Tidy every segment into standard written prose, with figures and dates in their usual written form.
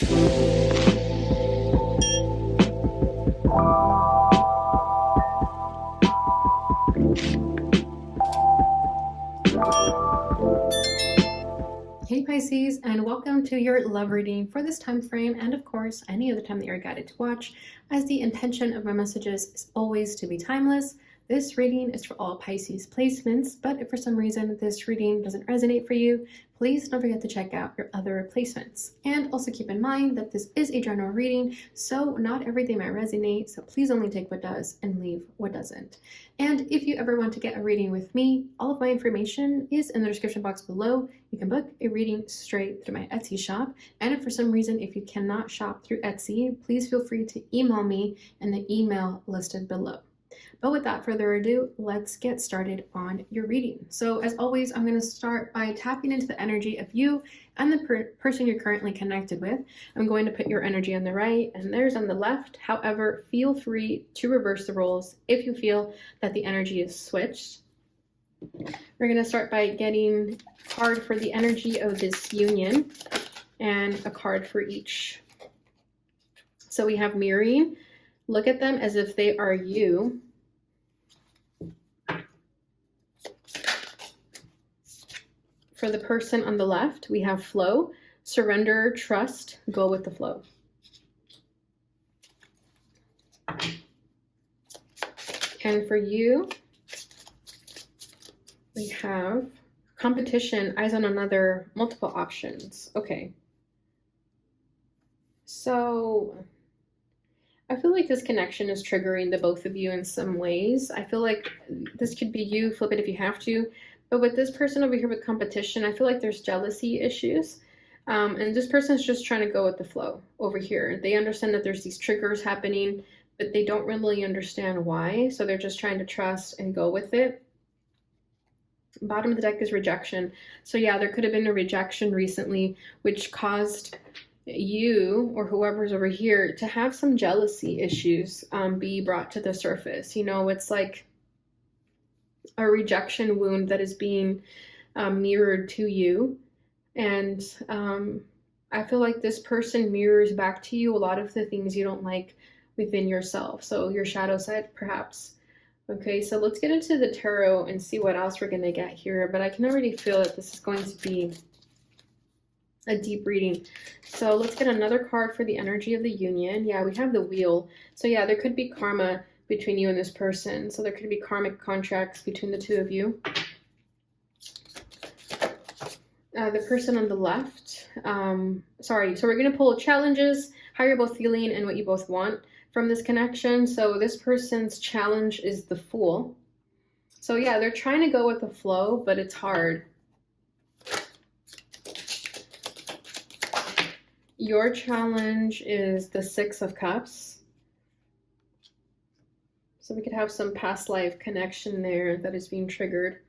Hey Pisces, and welcome to your love reading for this time frame, and of course any other time that you're guided to watch, as the intention of my messages is always to be timeless. This reading is for all Pisces placements, but if for some reason this reading doesn't resonate for you, please don't forget to check out your other placements. And also keep in mind that this is a general reading, so not everything might resonate, so please only take what does and leave what doesn't. And if you ever want to get a reading with me, all of my information is in the description box below. You can book a reading straight through my Etsy shop. And if for some reason, if you cannot shop through Etsy, please feel free to email me in the email listed below. But without further ado, let's get started on your reading. So as always, I'm going to start by tapping into the energy of you and the person you're currently connected with. I'm going to put your energy on the right and theirs on the left. However, feel free to reverse the roles if you feel that the energy is switched. We're going to start by getting a card for the energy of this union and a card for each. So we have mirroring. Look at them as if they are you. For the person on the left, we have flow, surrender, trust, go with the flow. And for you, we have competition, eyes on another, multiple options. Okay. So I feel like this connection is triggering the both of you in some ways. I feel like this could be you, flip it if you have to. But with this person over here with competition, I feel like there's jealousy issues. And this person's just trying to go with the flow over here. They understand that there's these triggers happening, but they don't really understand why. So they're just trying to trust and go with it. Bottom of the deck is rejection. So yeah, there could have been a rejection recently, which caused you or whoever's over here to have some jealousy issues be brought to the surface. You know, it's like a rejection wound that is being mirrored to you. And I feel like this person mirrors back to you a lot of the things you don't like within yourself. So your shadow side, perhaps. Okay, so let's get into the tarot and see what else we're going to get here. But I can already feel that this is going to be a deep reading. So let's get another card for the energy of the union. Yeah, we have the wheel. So yeah, there could be karma between you and this person. So there could be karmic contracts between the two of you. The person on the left, so we're going to pull challenges, how you're both feeling and what you both want from this connection. So this person's challenge is the Fool. So yeah, they're trying to go with the flow, but it's hard. Your challenge is the Six of Cups. So we could have some past life connection there that is being triggered.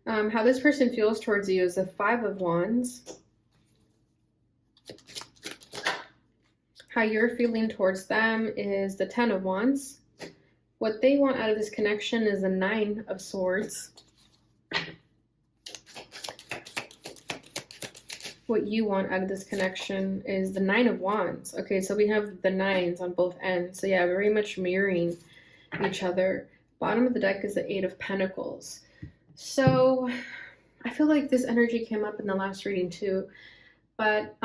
How this person feels towards you is the Five of Wands. How you're feeling towards them is the Ten of Wands. What they want out of this connection is the Nine of Swords. What you want out of this connection is the Nine of Wands. Okay, so we have the nines on both ends. So yeah, very much mirroring each other. Bottom of the deck is the Eight of Pentacles. So I feel like this energy came up in the last reading too, but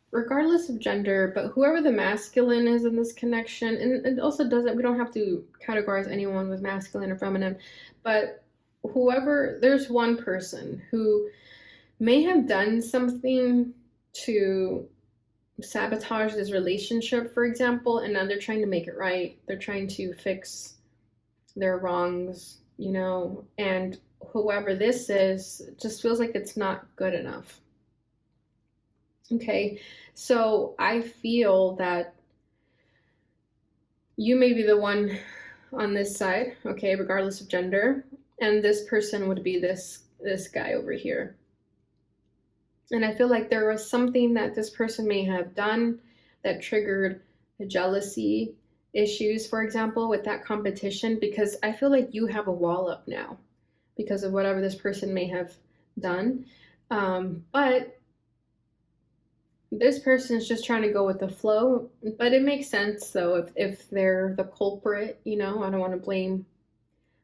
regardless of gender, but whoever the masculine is in this connection, and it also doesn't, we don't have to categorize anyone with masculine or feminine, but whoever, there's one person who may have done something to sabotage this relationship, for example, and now they're trying to make it right. They're trying to fix their wrongs, you know, and whoever this is just feels like it's not good enough. Okay, so I feel that you may be the one on this side, okay, regardless of gender, and this person would be this guy over here. And I feel like there was something that this person may have done that triggered the jealousy issues, for example, with that competition, because I feel like you have a wall up now because of whatever this person may have done. But this person's just trying to go with the flow. But it makes sense though if they're the culprit, I don't want to blame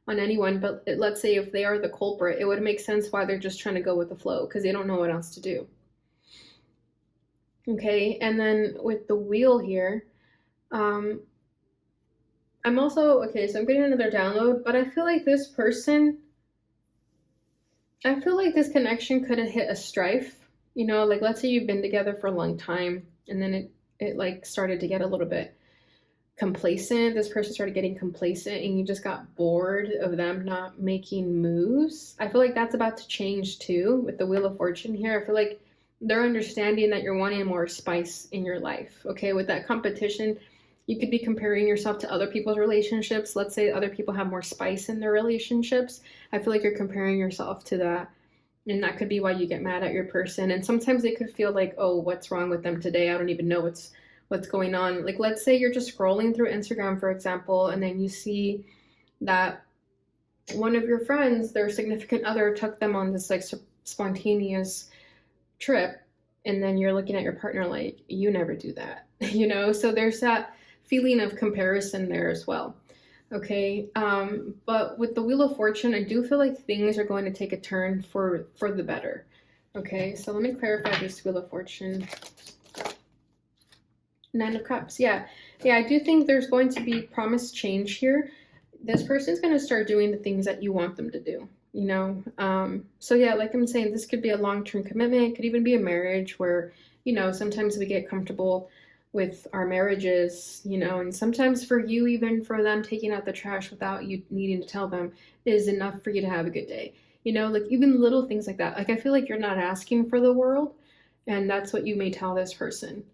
on anyone, but let's say if they are the culprit, it would make sense why they're just trying to go with the flow because they don't know what else to do. Okay, and then with the wheel here, um, I'm also, okay, so I'm getting another download, but I feel like this person, I feel like this connection could have hit a strife. Like let's say you've been together for a long time and then it like started to get a little bit complacent. This person started getting complacent and you just got bored of them not making moves. I feel like that's about to change too with the Wheel of Fortune here. I feel like they're understanding that you're wanting more spice in your life. Okay, with that competition, you could be comparing yourself to other people's relationships. Let's say other people have more spice in their relationships. I feel like you're comparing yourself to that. And that could be why you get mad at your person. And sometimes they could feel like, oh, what's wrong with them today? I don't even know what's going on. Like let's say you're just scrolling through Instagram, for example, and then you see that one of your friends, their significant other, took them on this like spontaneous trip, and then you're looking at your partner like, you never do that. So there's that feeling of comparison there as well. Okay, but with the Wheel of Fortune, I do feel like things are going to take a turn for the better. Okay, so let me clarify this Wheel of Fortune. Nine of Cups. Yeah, I do think there's going to be promised change here. This person's going to start doing the things that you want them to do. So yeah, like I'm saying, this could be a long-term commitment. It could even be a marriage where sometimes we get comfortable with our marriages, and sometimes for you, even for them taking out the trash without you needing to tell them is enough for you to have a good day. Like even little things like that. Like I feel like you're not asking for the world, and that's what you may tell this person.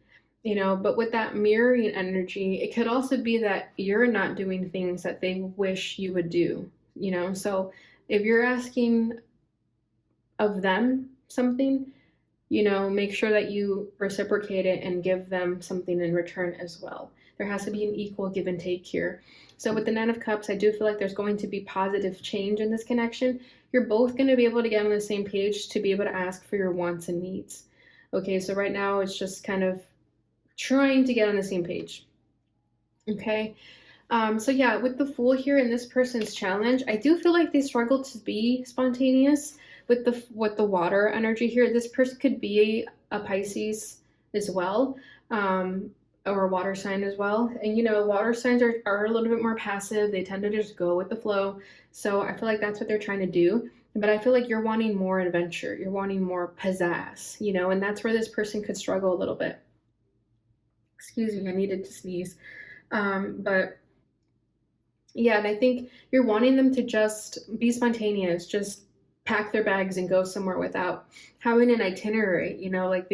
But with that mirroring energy, it could also be that you're not doing things that they wish you would do. So if you're asking of them something, make sure that you reciprocate it and give them something in return as well. There has to be an equal give and take here. So with the Nine of Cups, I do feel like there's going to be positive change in this connection. You're both going to be able to get on the same page to be able to ask for your wants and needs. Okay, so right now it's just kind of trying to get on the same page. Okay, so yeah, with the Fool here in this person's challenge, I do feel like they struggle to be spontaneous with the water energy here. This person could be a Pisces as well, or a water sign as well. And water signs are a little bit more passive. They tend to just go with the flow. So I feel like that's what they're trying to do. But I feel like you're wanting more adventure. You're wanting more pizzazz, and that's where this person could struggle a little bit. Excuse me, I needed to sneeze. But yeah, and I think you're wanting them to just be spontaneous, just pack their bags and go somewhere without having an itinerary. Like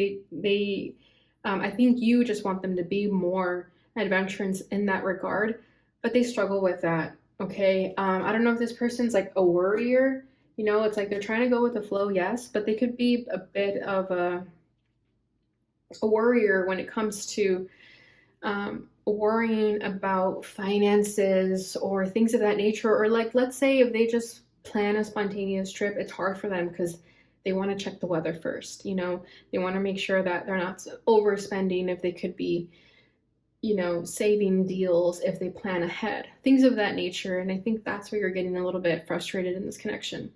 I think you just want them to be more adventurous in that regard, but they struggle with that. Okay, I don't know if this person's like a worrier. It's like they're trying to go with the flow, yes, but they could be a bit of a worrier when it comes to worrying about finances or things of that nature. Or like, let's say if they just plan a spontaneous trip, it's hard for them because they want to check the weather first. They want to make sure that they're not overspending if they could be, saving deals if they plan ahead, things of that nature. And I think that's where you're getting a little bit frustrated in this connection.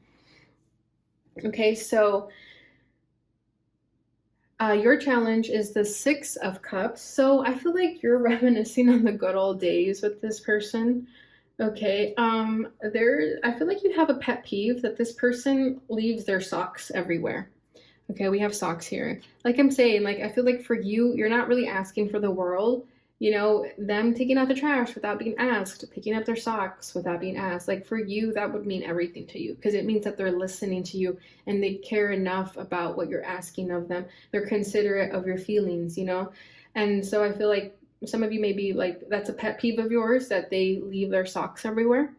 Okay, so your challenge is the Six of Cups. So I feel like you're reminiscing on the good old days with this person. Okay, I feel like you have a pet peeve that this person leaves their socks everywhere. Okay, we have socks here. Like I'm saying, like I feel like for you, you're not really asking for the world. Them taking out the trash without being asked, picking up their socks without being asked. Like for you, that would mean everything to you because it means that they're listening to you and they care enough about what you're asking of them. They're considerate of your feelings, And so I feel like some of you may be like, that's a pet peeve of yours that they leave their socks everywhere.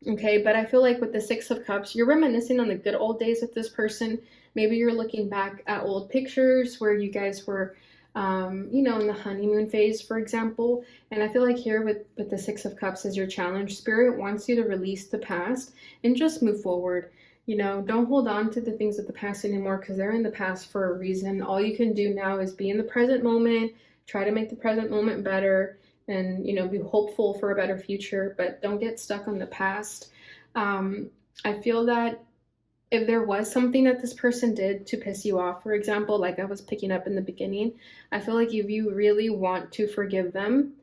Okay, but I feel like with the Six of Cups, you're reminiscing on the good old days with this person. Maybe you're looking back at old pictures where you guys were in the honeymoon phase, for example. And I feel like here with the Six of Cups as your challenge, Spirit wants you to release the past and just move forward. You know, don't hold on to the things of the past anymore because they're in the past for a reason. All you can do now is be in the present moment, try to make the present moment better, and, you know, be hopeful for a better future, but don't get stuck on the past. I feel that if there was something that this person did to piss you off, for example, like I was picking up in the beginning, I feel like if you really want to forgive them,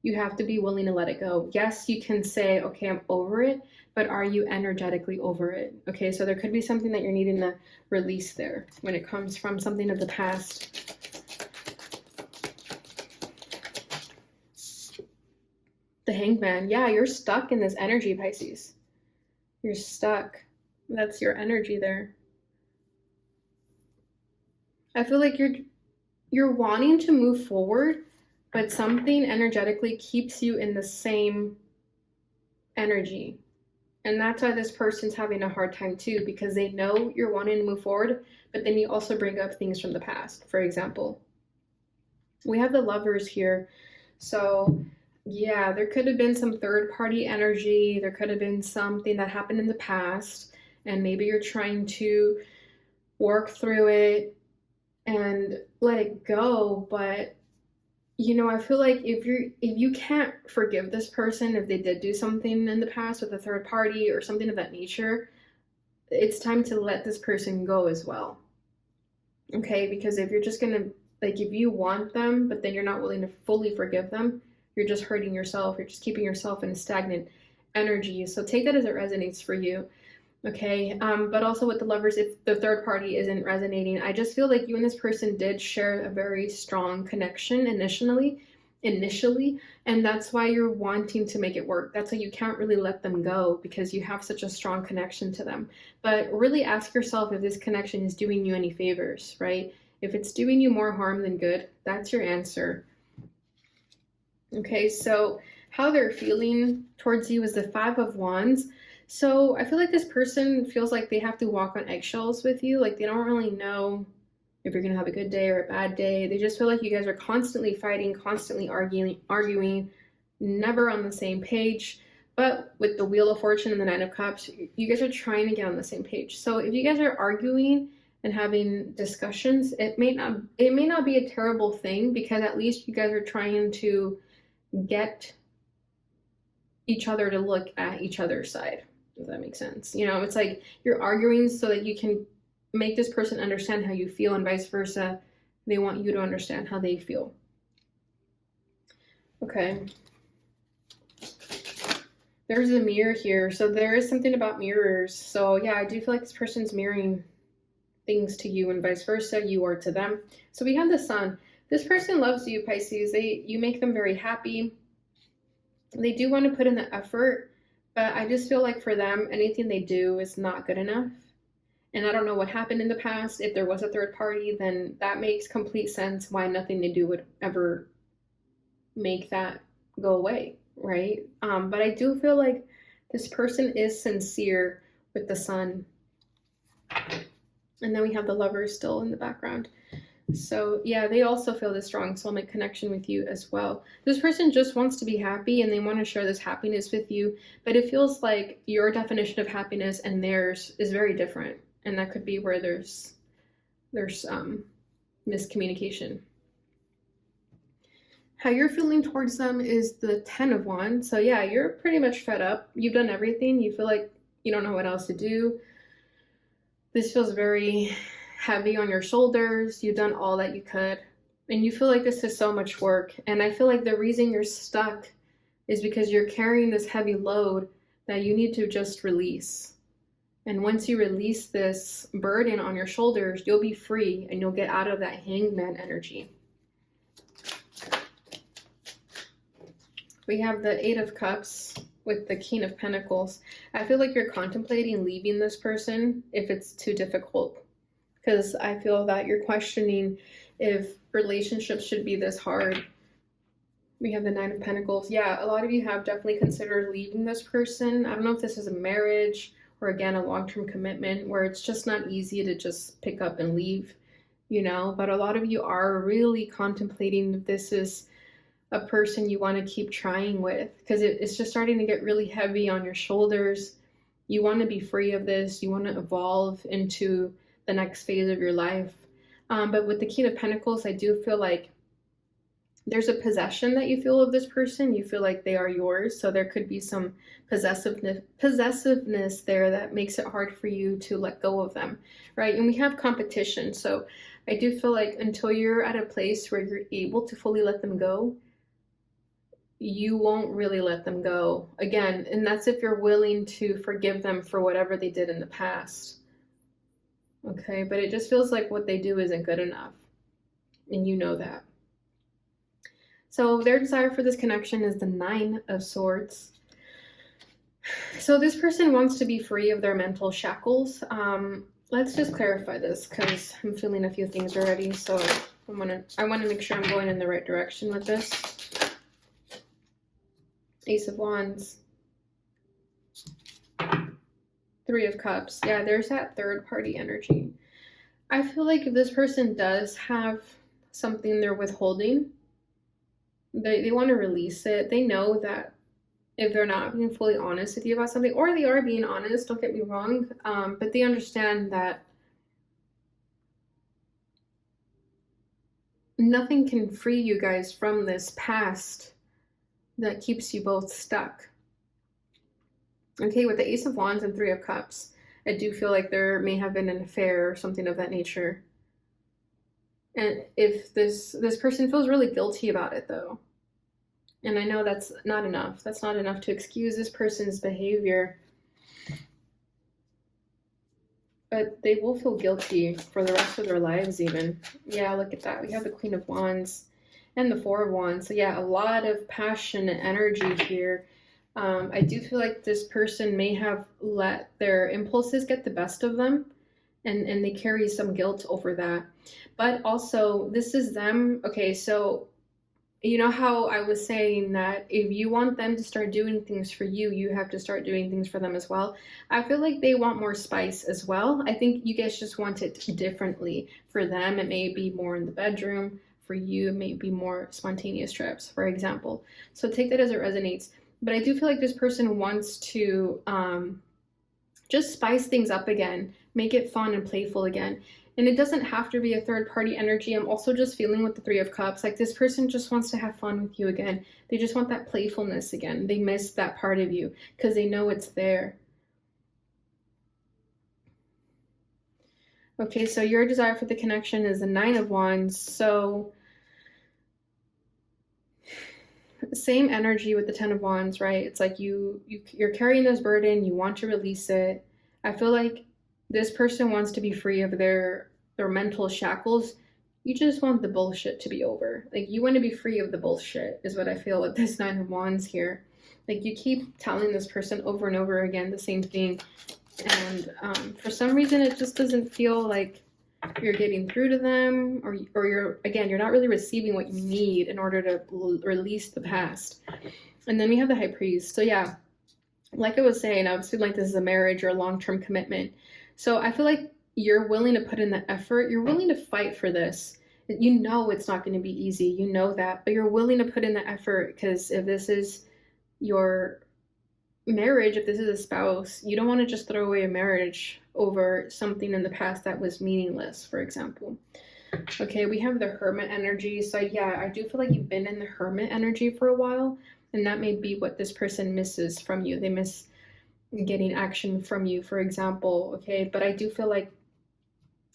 you have to be willing to let it go. Yes, you can say, okay, I'm over it, but are you energetically over it? Okay, so there could be something that you're needing to release there when it comes from something of the past. The Hangman. Yeah, you're stuck in this energy, Pisces. You're stuck. That's your energy there. I feel like you're wanting to move forward, but something energetically keeps you in the same energy. And that's why this person's having a hard time too, because they know you're wanting to move forward, but then you also bring up things from the past. For example, we have the Lovers here. So yeah, there could have been some third party energy. There could have been something that happened in the past, and maybe you're trying to work through it and let it go. But you know, I feel like if you can't forgive this person if they did do something in the past with a third party or something of that nature, it's time to let this person go as well. Okay, because if you're just gonna, like, if you want them but then you're not willing to fully forgive them, you're just hurting yourself. You're just keeping yourself in a stagnant energy. So take that as it resonates for you. Okay, but also with the Lovers, if the third party isn't resonating, I just feel like you and this person did share a very strong connection initially, and that's why you're wanting to make it work. That's why you can't really let them go, because you have such a strong connection to them. But really ask yourself if this connection is doing you any favors, right? If it's doing you more harm than good, that's your answer. Okay, so how they're feeling towards you is the Five of Wands. So I feel like this person feels like they have to walk on eggshells with you. Like they don't really know if you're gonna have a good day or a bad day. They just feel like you guys are constantly fighting, constantly arguing, never on the same page. But with the Wheel of Fortune and the Nine of Cups, you guys are trying to get on the same page. So if you guys are arguing and having discussions, it may not be a terrible thing, because at least you guys are trying to get each other to look at each other's side, if that makes sense. You know, it's like you're arguing so that you can make this person understand how you feel, and vice versa. They want you to understand how they feel. Okay. There's a mirror here. So there is something about mirrors. So yeah, I do feel like this person's mirroring things to you and vice versa, you are to them. So we have the Sun. This person loves you, Pisces. You make them very happy. They do want to put in the effort, but I just feel like for them, anything they do is not good enough. And I don't know what happened in the past. If there was a third party, then that makes complete sense why nothing they do would ever make that go away, right? But I do feel like this person is sincere with the Sun. And then we have the Lovers still in the background. So yeah, they also feel this strong soulmate connection with you as well. This person just wants to be happy and they want to share this happiness with you, but it feels like your definition of happiness and theirs is very different. And that could be where there's miscommunication. How you're feeling towards them is the Ten of Wands. So yeah, you're pretty much fed up. You've done everything. You feel like you don't know what else to do. This feels very heavy on your shoulders. You've done all that you could, and you feel like this is so much work. And I feel like the reason you're stuck is because you're carrying this heavy load that you need to just release. And once you release this burden on your shoulders, you'll be free and you'll get out of that Hangman energy. We have the Eight of Cups with the King of Pentacles. I feel like you're contemplating leaving this person if it's too difficult, because I feel that you're questioning if relationships should be this hard. We have the Nine of Pentacles. Yeah, a lot of you have definitely considered leaving this person. I don't know if this is a marriage or, again, a long-term commitment where it's just not easy to just pick up and leave, you know, but a lot of you are really contemplating if this is a person you want to keep trying with, because it's just starting to get really heavy on your shoulders. You want to be free of this. You want to evolve into the next phase of your life. But with the King of Pentacles, I do feel like there's a possession that you feel of this person. You feel like they are yours. So there could be some possessiveness there that makes it hard for you to let go of them, right? And we have competition. So I do feel like until you're at a place where you're able to fully let them go, you won't really let them go again. And that's if you're willing to forgive them for whatever they did in the past. Okay, but it just feels like what they do isn't good enough. And you know that. So their desire for this connection is the 9 of Swords. So this person wants to be free of their mental shackles. Let's just clarify this because I'm feeling a few things already. So I want to make sure I'm going in the right direction with this. Ace of Wands. 3 of Cups. Yeah, there's that third party energy. I feel like if this person does have something they're withholding, they want to release it. They know that if they're not being fully honest with you about something, or they are being honest, don't get me wrong, but they understand that nothing can free you guys from this past that keeps you both stuck. Okay, with the Ace of Wands and 3 of Cups, I do feel like there may have been an affair or something of that nature. And if this person feels really guilty about it, though, and I know that's not enough. That's not enough to excuse this person's behavior. But they will feel guilty for the rest of their lives even. Yeah, look at that. We have the Queen of Wands and the 4 of Wands. So yeah, a lot of passion and energy here. I do feel like this person may have let their impulses get the best of them. And they carry some guilt over that. But also, this is them. Okay, so you know how I was saying that if you want them to start doing things for you, you have to start doing things for them as well. I feel like they want more spice as well. I think you guys just want it differently. For them, it may be more in the bedroom. For you, it may be more spontaneous trips, for example. So take that as it resonates. But I do feel like this person wants to just spice things up again, make it fun and playful again. And it doesn't have to be a third party energy. I'm also just feeling with the 3 of Cups, like this person just wants to have fun with you again. They just want that playfulness again. They miss that part of you because they know it's there. Okay, so your desire for the connection is the 9 of Wands. So same energy with the 10 of Wands, right? It's like you're carrying this burden, you want to release it. I feel like this person wants to be free of their mental shackles. You just want the bullshit to be over. Like you want to be free of the bullshit is what I feel with this 9 of Wands here. Like you keep telling this person over and over again the same thing, and for some reason it just doesn't feel like you're getting through to them, or you're not really receiving what you need in order to release the past. And then we have the High Priest. So yeah, like I was saying, I would feel like this is a marriage or a long-term commitment. So I feel like you're willing to put in the effort. You're willing to fight for this. You know it's not going to be easy. You know that, but you're willing to put in the effort because if this is your marriage, if this is a spouse, you don't want to just throw away a marriage over something in the past that was meaningless, for example. Okay, we have the Hermit energy. So yeah, I do feel like you've been in the Hermit energy for a while, and that may be what this person misses from you. They miss getting action from you, for example. Okay, but I do feel like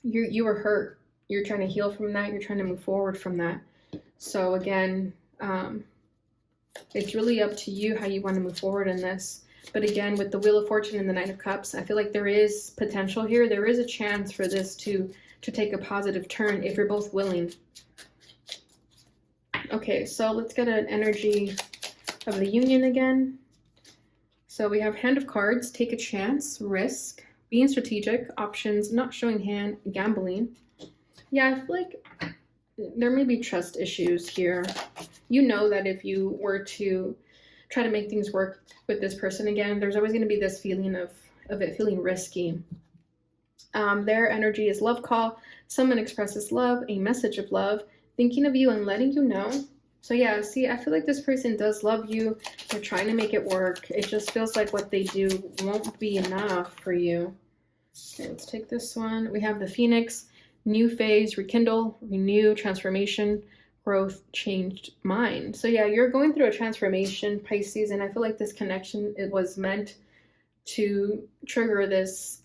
you were hurt. You're trying to heal from that. You're trying to move forward from that. So again, it's really up to you how you want to move forward in this. But again, with the Wheel of Fortune and the Knight of Cups, I feel like there is potential here. There is a chance for this to take a positive turn if you're both willing. Okay, so let's get an energy of the union again. So we have Hand of Cards, take a chance, risk, being strategic, options, not showing hand, gambling. Yeah, I feel like there may be trust issues here. You know that if you were to try to make things work with this person again, there's always going to be this feeling of it feeling risky. Their energy is love call. Someone expresses love, a message of love, thinking of you and letting you know So yeah, see, I feel like this person does love you. They're trying to make it work. It just feels like what they do won't be enough for you. Okay, let's take this one. We have the Phoenix, new phase, rekindle, renew, transformation, growth, changed mind. So yeah, you're going through a transformation, Pisces, and I feel like this connection, it was meant to trigger this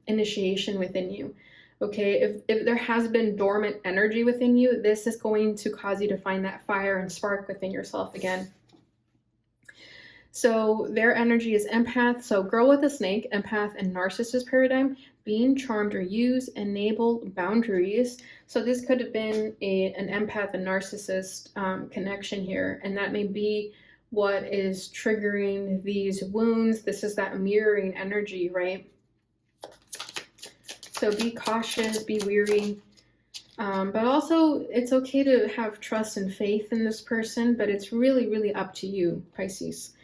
initiation within you. Okay, if there has been dormant energy within you, this is going to cause you to find that fire and spark within yourself again. So their energy is empath. So girl with a snake, empath, and narcissist paradigm, being charmed or used, enable boundaries. So this could have been an empath and narcissist connection here, and that may be what is triggering these wounds. This is that mirroring energy, right? So be cautious, be weary. But also, it's okay to have trust and faith in this person, but it's really, really up to you, Pisces.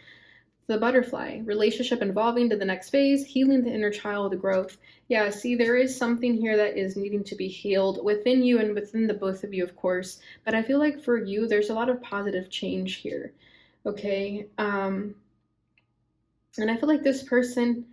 The butterfly, relationship evolving to the next phase, healing the inner child, growth. Yeah, see, there is something here that is needing to be healed within you and within the both of you, of course. But I feel like for you, there's a lot of positive change here, okay? And I feel like this person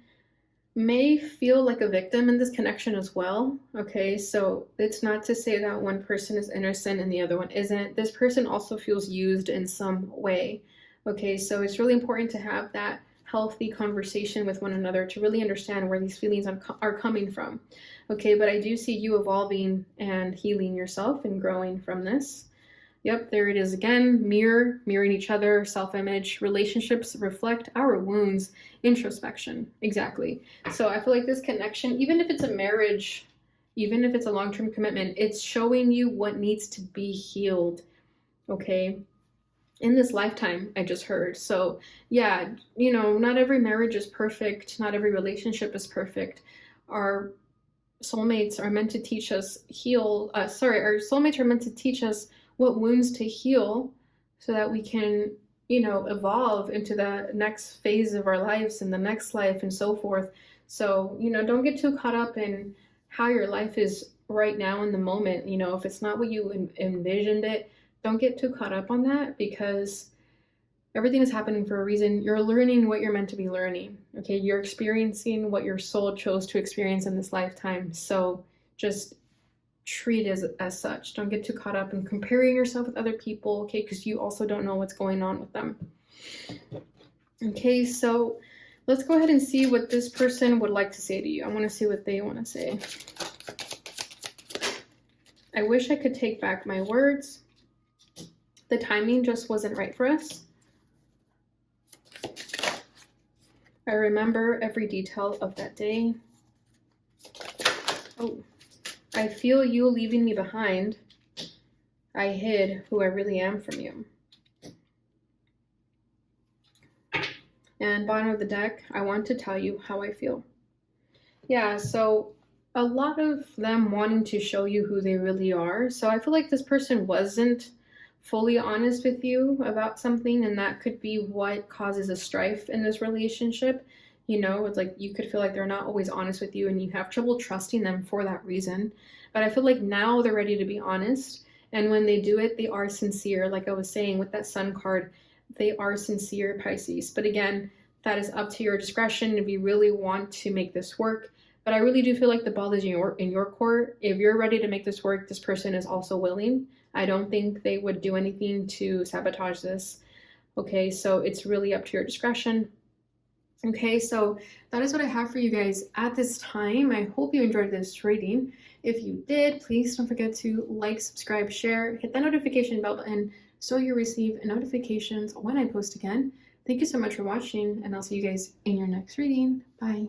may feel like a victim in this connection as well. Okay, so it's not to say that one person is innocent and the other one isn't. This person also feels used in some way. Okay, so it's really important to have that healthy conversation with one another to really understand where these feelings are coming from. Okay, but I do see you evolving and healing yourself and growing from this. Yep, there it is again. Mirroring each other, self-image, relationships reflect our wounds, introspection. Exactly. So I feel like this connection, even if it's a marriage, even if it's a long-term commitment, it's showing you what needs to be healed, okay? In this lifetime, I just heard. So yeah, you know, not every marriage is perfect. Not every relationship is perfect. Our soulmates are meant to teach us our soulmates are meant to teach us what wounds to heal so that we can, you know, evolve into the next phase of our lives and the next life and so forth. So, you know, don't get too caught up in how your life is right now in the moment. You know, if it's not what you envisioned it, don't get too caught up on that, because everything is happening for a reason. You're learning what you're meant to be learning. Okay, you're experiencing what your soul chose to experience in this lifetime. So just treat it as such. Don't get too caught up in comparing yourself with other people, okay, because you also don't know what's going on with them. Okay, so let's go ahead and see what this person would like to say to you. I want to see what they want to say. I wish I could take back my words. The timing just wasn't right for us. I remember every detail of that day. Oh, I feel you leaving me behind. I hid who I really am from you. And bottom of the deck, I want to tell you how I feel. Yeah, so a lot of them wanting to show you who they really are. So I feel like this person wasn't fully honest with you about something, and that could be what causes a strife in this relationship. You know, it's like you could feel like they're not always honest with you and you have trouble trusting them for that reason. But I feel like now they're ready to be honest, and when they do it, they are sincere. Like I was saying with that Sun card, they are sincere, Pisces. But again, that is up to your discretion if you really want to make this work. But I really do feel like the ball is in your court. If you're ready to make this work, this person is also willing. I don't think they would do anything to sabotage this. Okay, so it's really up to your discretion. Okay, so that is what I have for you guys at this time. I hope you enjoyed this reading. If you did, please don't forget to like, subscribe, share, hit that notification bell button so you receive notifications when I post again. Thank you so much for watching, and I'll see you guys in your next reading. Bye.